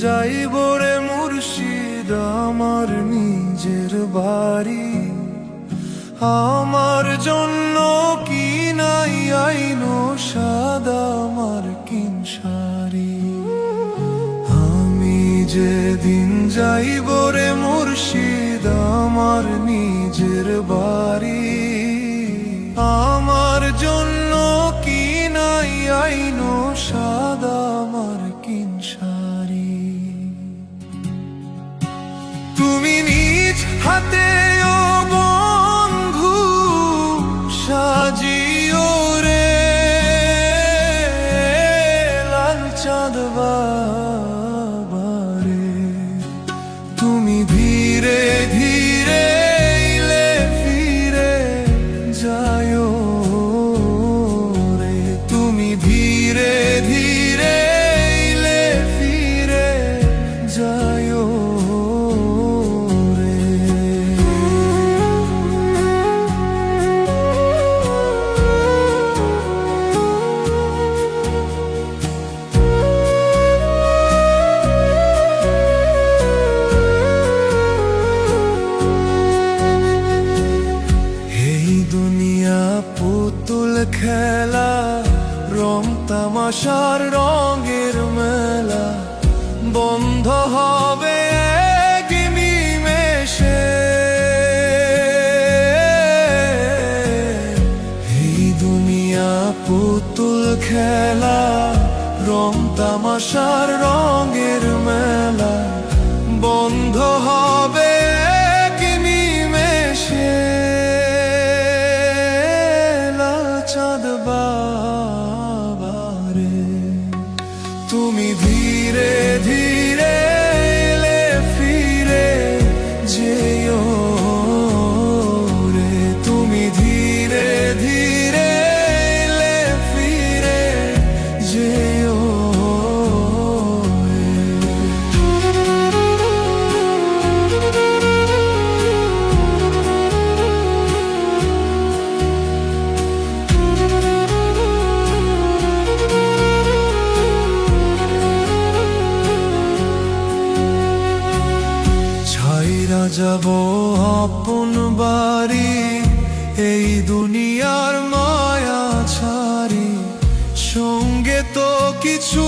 যাইব রে মুর্শিদ আমার নিজের বাড়ি। আমার জন্য কি নাই আইনো সাদা মার্কিন শাড়ি। আমি যেদিন যাইব রে মুর্শিদ আমার নিজের বাড়ি। আমার জন্য কি নাই আইনো সাদা মার্কিন শাড়ি। তুমি নিজ হাতে ও বন্ধু সাজিও রে লাল চাঁদ বাবারে। তুমি ধীরে ধীরে এলে ফিরে যায়ো রে। তুমি ধীরে ধীরে এলে ফিরে যায়ো রে। এই দুনিয়া পুতুল খেলা, রং তামাশার রঙের মেলা, বন্ধ হবে এক নিমেষে। এই দুনিয়া পুতুল খেলা, রং তামাশার রঙের মেলা, বন্ধ হবে এক নিমেষে। লাল চাঁদ বাবারে তুমি ধীরে ধীরে এলে ফিরে যেও রে। তুমি ধীরে ধীরে এলে ফিরে যেও রে। ছাইরা যাব আপন বাড়ি, এই দুনিয়ার মায়া ছাড়ি, সঙ্গে তো কিছু